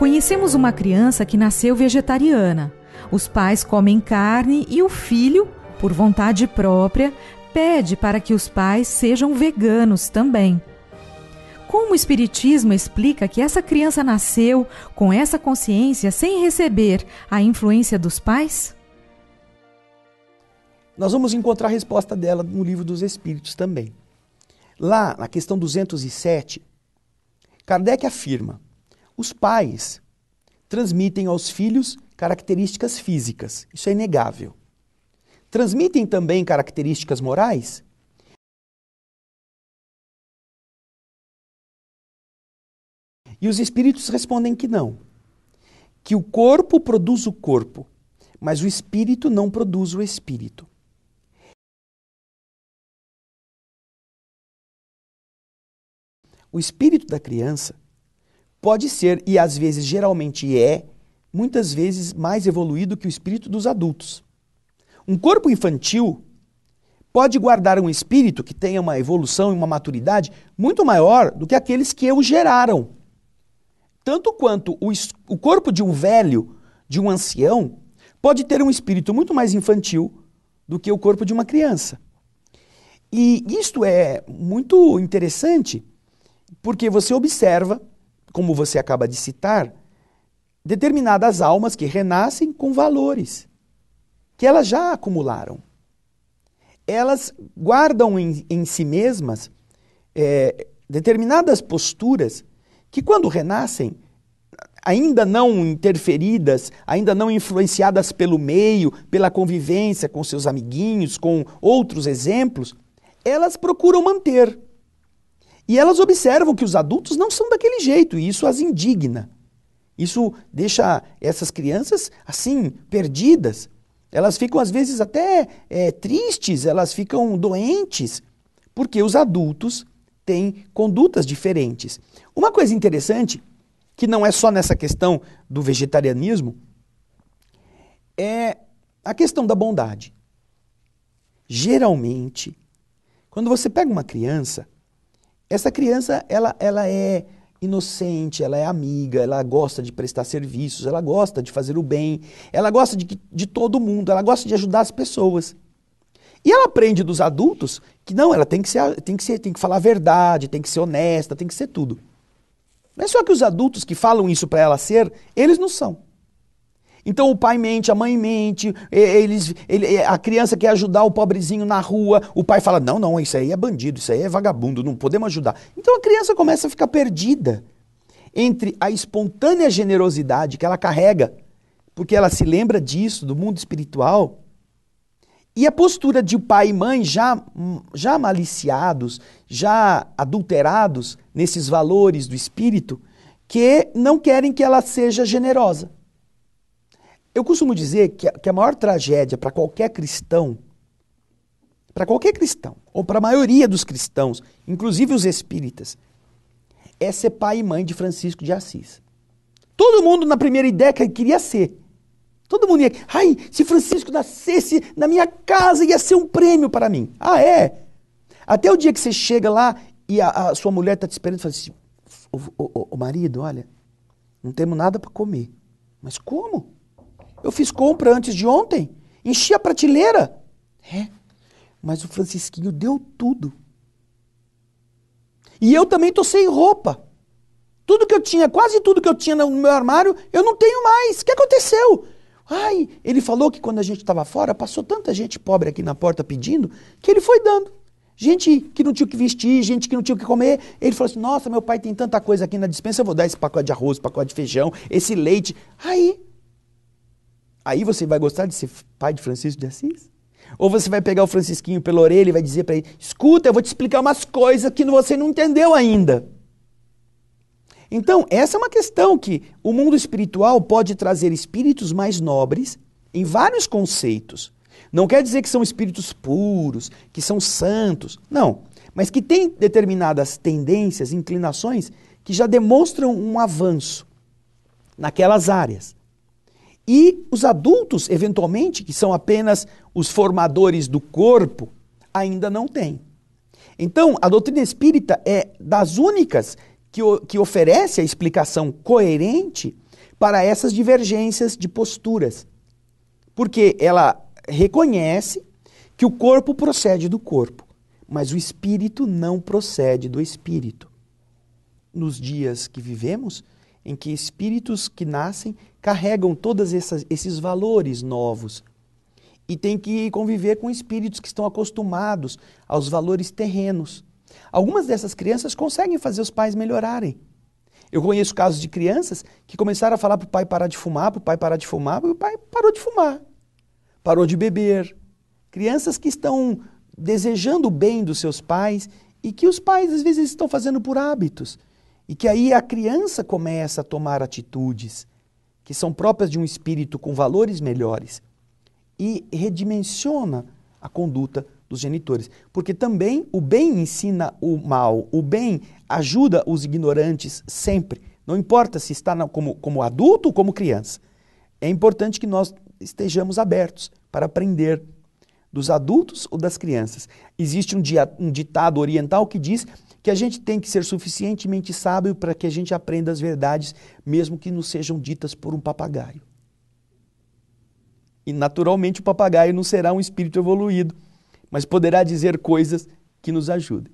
Conhecemos uma criança que nasceu vegetariana. Os pais comem carne e o filho, por vontade própria, pede para que os pais sejam veganos também. Como o Espiritismo explica que essa criança nasceu com essa consciência sem receber a influência dos pais? Nós vamos encontrar a resposta dela no Livro dos Espíritos também. Lá, na questão 207, Kardec afirma: os pais transmitem aos filhos características físicas, isso é inegável. Transmitem também características morais? E os espíritos respondem que não. Que o corpo produz o corpo, mas o espírito não produz o espírito. O espírito da criança pode ser, e às vezes geralmente é, muitas vezes mais evoluído que o espírito dos adultos. Um corpo infantil pode guardar um espírito que tenha uma evolução e uma maturidade muito maior do que aqueles que o geraram. Tanto quanto o corpo de um velho, de um ancião, pode ter um espírito muito mais infantil do que o corpo de uma criança. E isto é muito interessante, porque você observa, como você acaba de citar, determinadas almas que renascem com valores que elas já acumularam. Elas guardam em si mesmas determinadas posturas que, quando renascem, ainda não interferidas, ainda não influenciadas pelo meio, pela convivência com seus amiguinhos, com outros exemplos, elas procuram manter. E elas observam que os adultos não são daquele jeito, e isso as indigna. Isso deixa essas crianças, assim, perdidas. Elas ficam, às vezes, até tristes, elas ficam doentes, porque os adultos têm condutas diferentes. Uma coisa interessante, que não é só nessa questão do vegetarianismo, é a questão da bondade. Geralmente, quando você pega uma criança, essa criança ela é inocente, ela é amiga, ela gosta de prestar serviços, ela gosta de fazer o bem, ela gosta de todo mundo, ela gosta de ajudar as pessoas. E ela aprende dos adultos que não, ela tem que falar a verdade, tem que ser honesta, tem que ser tudo. Não é só que os adultos que falam isso para ela ser, eles não são. Então o pai mente, a mãe mente, a criança quer ajudar o pobrezinho na rua, o pai fala, não, isso aí é bandido, isso aí é vagabundo, não podemos ajudar. Então a criança começa a ficar perdida entre a espontânea generosidade que ela carrega, porque ela se lembra disso, do mundo espiritual, e a postura de pai e mãe já maliciados, já adulterados nesses valores do espírito, que não querem que ela seja generosa. Eu costumo dizer que a maior tragédia para qualquer cristão, ou para a maioria dos cristãos, inclusive os espíritas, é ser pai e mãe de Francisco de Assis. Todo mundo na primeira ideia queria ser. Todo mundo ia, se Francisco nascesse na minha casa ia ser um prêmio para mim. Ah, é? Até o dia que você chega lá e a sua mulher está te esperando e fala assim, ô marido, olha, não temos nada para comer. Mas como? Eu fiz compra antes de ontem, enchi a prateleira. Mas o Francisquinho deu tudo. E eu também estou sem roupa. Tudo que eu tinha, quase tudo que eu tinha no meu armário, eu não tenho mais. O que aconteceu? Ele falou que quando a gente estava fora, passou tanta gente pobre aqui na porta pedindo, que ele foi dando. Gente que não tinha o que vestir, gente que não tinha o que comer. Ele falou assim, nossa, meu pai tem tanta coisa aqui na despensa, eu vou dar esse pacote de arroz, pacote de feijão, esse leite. Aí você vai gostar de ser pai de Francisco de Assis? Ou você vai pegar o Francisquinho pela orelha e vai dizer para ele, escuta, eu vou te explicar umas coisas que você não entendeu ainda. Então, essa é uma questão que o mundo espiritual pode trazer espíritos mais nobres em vários conceitos. Não quer dizer que são espíritos puros, que são santos, não. Mas que têm determinadas tendências, inclinações, que já demonstram um avanço naquelas áreas. E os adultos, eventualmente, que são apenas os formadores do corpo, ainda não têm. Então, a doutrina espírita é das únicas que oferece a explicação coerente para essas divergências de posturas. Porque ela reconhece que o corpo procede do corpo, mas o espírito não procede do espírito. Nos dias que vivemos, em que espíritos que nascem carregam todos esses valores novos e tem que conviver com espíritos que estão acostumados aos valores terrenos. Algumas dessas crianças conseguem fazer os pais melhorarem. Eu conheço casos de crianças que começaram a falar para o pai parar de fumar, e o pai parou de fumar, parou de beber. Crianças que estão desejando o bem dos seus pais e que os pais às vezes estão fazendo por hábitos. E que aí a criança começa a tomar atitudes que são próprias de um espírito com valores melhores e redimensiona a conduta dos genitores. Porque também o bem ensina o mal, o bem ajuda os ignorantes sempre. Não importa se está como adulto ou como criança. É importante que nós estejamos abertos para aprender dos adultos ou das crianças. Existe um ditado oriental que diz que a gente tem que ser suficientemente sábio para que a gente aprenda as verdades, mesmo que nos sejam ditas por um papagaio. E naturalmente o papagaio não será um espírito evoluído, mas poderá dizer coisas que nos ajudem.